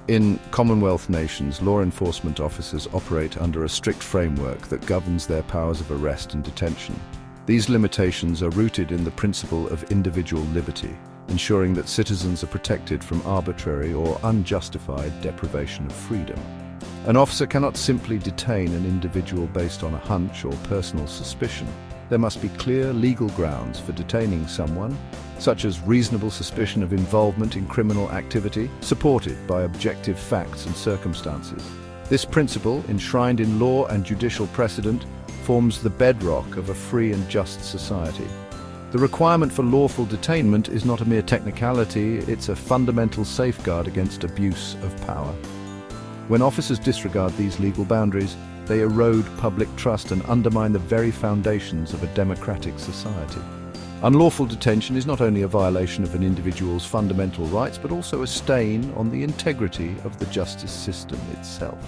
In Commonwealth nations, law enforcement officers operate under a strict framework that governs their powers of arrest and detention. These limitations are rooted in the principle of individual liberty, ensuring that citizens are protected from arbitrary or unjustified deprivation of freedom. An officer cannot simply detain an individual based on a hunch or personal suspicion. There must be clear legal grounds for detaining someone, such as reasonable suspicion of involvement in criminal activity, supported by objective facts and circumstances. This principle, enshrined in law and judicial precedent, forms the bedrock of a free and just society. The requirement for lawful detainment is not a mere technicality, it's a fundamental safeguard against abuse of power. When officers disregard these legal boundaries, they erode public trust and undermine the very foundations of a democratic society. Unlawful detention is not only a violation of an individual's fundamental rights, but also a stain on the integrity of the justice system itself.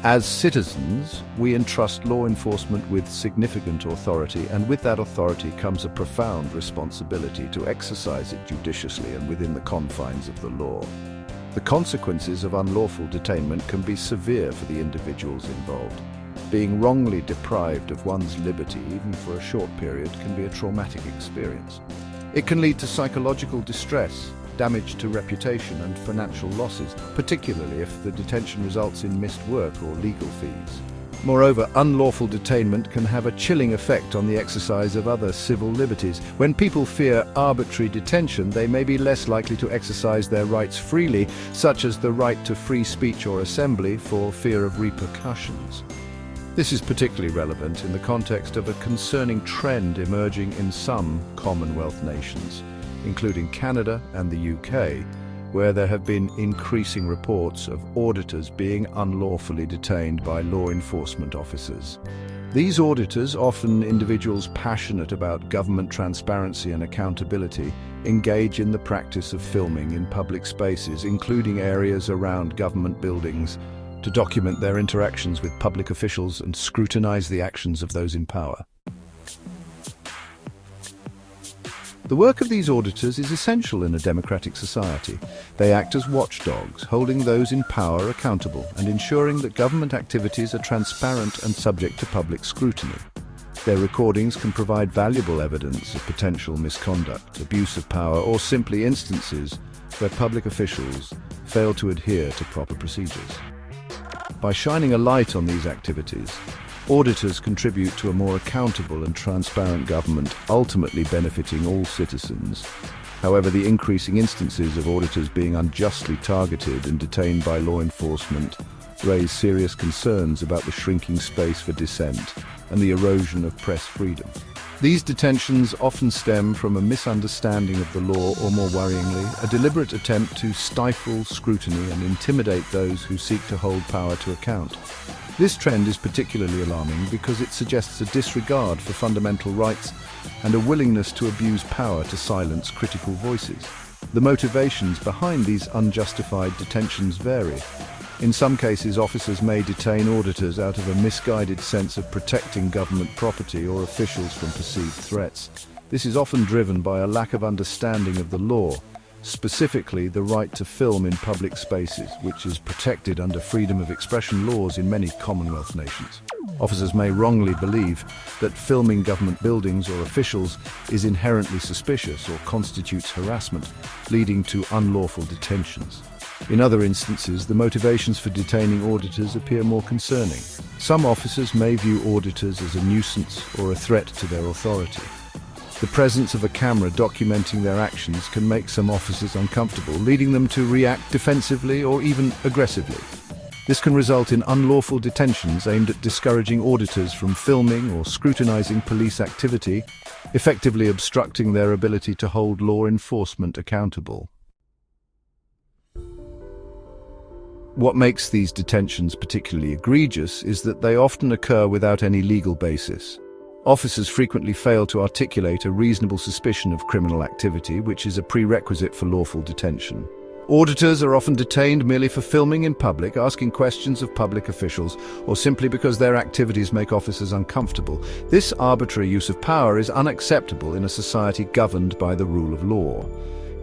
As citizens, we entrust law enforcement with significant authority, and with that authority comes a profound responsibility to exercise it judiciously and within the confines of the law. The consequences of unlawful detainment can be severe for the individuals involved. Being wrongly deprived of one's liberty, even for a short period, can be a traumatic experience. It can lead to psychological distress, damage to reputation, and financial losses, particularly if the detention results in missed work or legal fees. Moreover, unlawful detainment can have a chilling effect on the exercise of other civil liberties. When people fear arbitrary detention, they may be less likely to exercise their rights freely, such as the right to free speech or assembly, for fear of repercussions. This is particularly relevant in the context of a concerning trend emerging in some Commonwealth nations, including Canada and the UK, where there have been increasing reports of auditors being unlawfully detained by law enforcement officers. These auditors, often individuals passionate about government transparency and accountability, engage in the practice of filming in public spaces, including areas around government buildings, to document their interactions with public officials and scrutinize the actions of those in power. The work of these auditors is essential in a democratic society. They act as watchdogs, holding those in power accountable and ensuring that government activities are transparent and subject to public scrutiny. Their recordings can provide valuable evidence of potential misconduct, abuse of power, or simply instances where public officials fail to adhere to proper procedures. By shining a light on these activities, auditors contribute to a more accountable and transparent government, ultimately benefiting all citizens. However, the increasing instances of auditors being unjustly targeted and detained by law enforcement raise serious concerns about the shrinking space for dissent and the erosion of press freedom. These detentions often stem from a misunderstanding of the law, or more worryingly, a deliberate attempt to stifle scrutiny and intimidate those who seek to hold power to account. This trend is particularly alarming because it suggests a disregard for fundamental rights and a willingness to abuse power to silence critical voices. The motivations behind these unjustified detentions vary. In some cases, officers may detain auditors out of a misguided sense of protecting government property or officials from perceived threats. This is often driven by a lack of understanding of the law, specifically the right to film in public spaces, which is protected under freedom of expression laws in many Commonwealth nations. Officers may wrongly believe that filming government buildings or officials is inherently suspicious or constitutes harassment, leading to unlawful detentions. In other instances, the motivations for detaining auditors appear more concerning. Some officers may view auditors as a nuisance or a threat to their authority. The presence of a camera documenting their actions can make some officers uncomfortable, leading them to react defensively or even aggressively. This can result in unlawful detentions aimed at discouraging auditors from filming or scrutinizing police activity, effectively obstructing their ability to hold law enforcement accountable. What makes these detentions particularly egregious is that they often occur without any legal basis. Officers frequently fail to articulate a reasonable suspicion of criminal activity, which is a prerequisite for lawful detention. Auditors are often detained merely for filming in public, asking questions of public officials, or simply because their activities make officers uncomfortable. This arbitrary use of power is unacceptable in a society governed by the rule of law.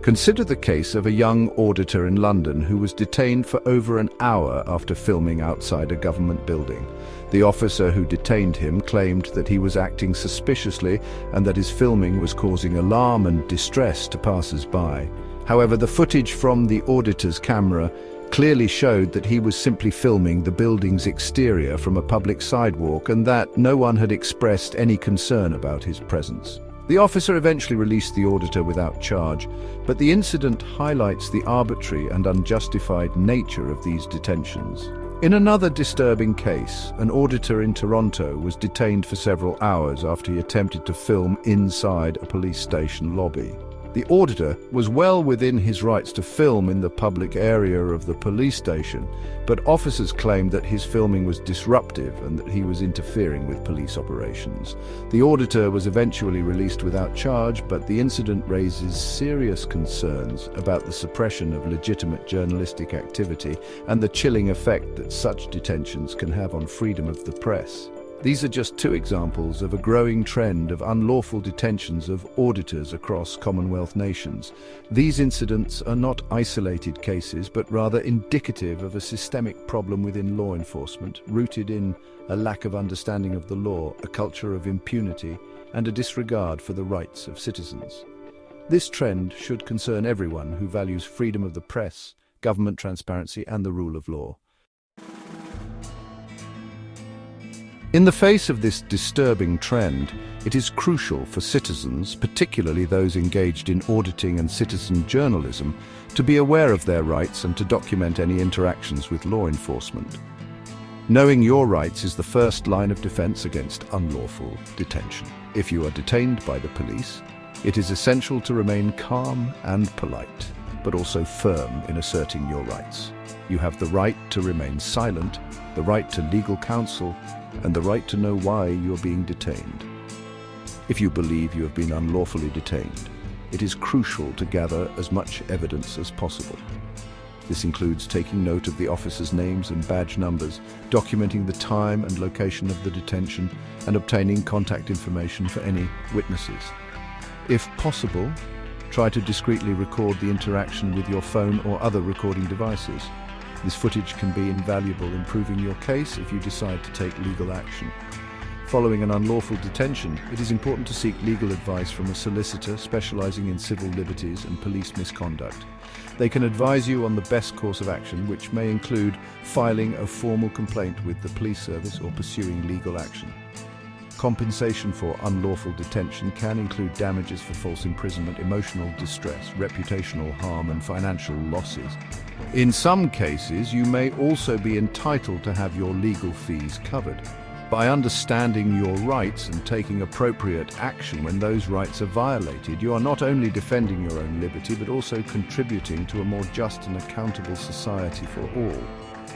Consider the case of a young auditor in London who was detained for over an hour after filming outside a government building. The officer who detained him claimed that he was acting suspiciously and that his filming was causing alarm and distress to passers-by. However, the footage from the auditor's camera clearly showed that he was simply filming the building's exterior from a public sidewalk and that no one had expressed any concern about his presence. The officer eventually released the auditor without charge, but the incident highlights the arbitrary and unjustified nature of these detentions. In another disturbing case, an auditor in Toronto was detained for several hours after he attempted to film inside a police station lobby. The auditor was well within his rights to film in the public area of the police station, but officers claimed that his filming was disruptive and that he was interfering with police operations. The auditor was eventually released without charge, but the incident raises serious concerns about the suppression of legitimate journalistic activity and the chilling effect that such detentions can have on freedom of the press. These are just two examples of a growing trend of unlawful detentions of auditors across Commonwealth nations. These incidents are not isolated cases, but rather indicative of a systemic problem within law enforcement, rooted in a lack of understanding of the law, a culture of impunity, and a disregard for the rights of citizens. This trend should concern everyone who values freedom of the press, government transparency, and the rule of law. In the face of this disturbing trend, it is crucial for citizens, particularly those engaged in auditing and citizen journalism, to be aware of their rights and to document any interactions with law enforcement. Knowing your rights is the first line of defense against unlawful detention. If you are detained by the police, it is essential to remain calm and polite, but also firm in asserting your rights. You have the right to remain silent, the right to legal counsel, and the right to know why you are being detained. If you believe you have been unlawfully detained, it is crucial to gather as much evidence as possible. This includes taking note of the officers' names and badge numbers, documenting the time and location of the detention, and obtaining contact information for any witnesses. If possible, try to discreetly record the interaction with your phone or other recording devices. This footage can be invaluable in proving your case if you decide to take legal action. Following an unlawful detention, it is important to seek legal advice from a solicitor specializing in civil liberties and police misconduct. They can advise you on the best course of action, which may include filing a formal complaint with the police service or pursuing legal action. Compensation for unlawful detention can include damages for false imprisonment, emotional distress, reputational harm, and financial losses. In some cases, you may also be entitled to have your legal fees covered. By understanding your rights and taking appropriate action when those rights are violated, you are not only defending your own liberty, but also contributing to a more just and accountable society for all.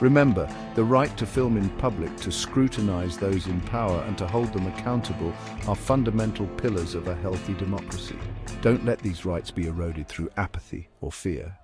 Remember, the right to film in public, to scrutinize those in power, and to hold them accountable are fundamental pillars of a healthy democracy. Don't let these rights be eroded through apathy or fear.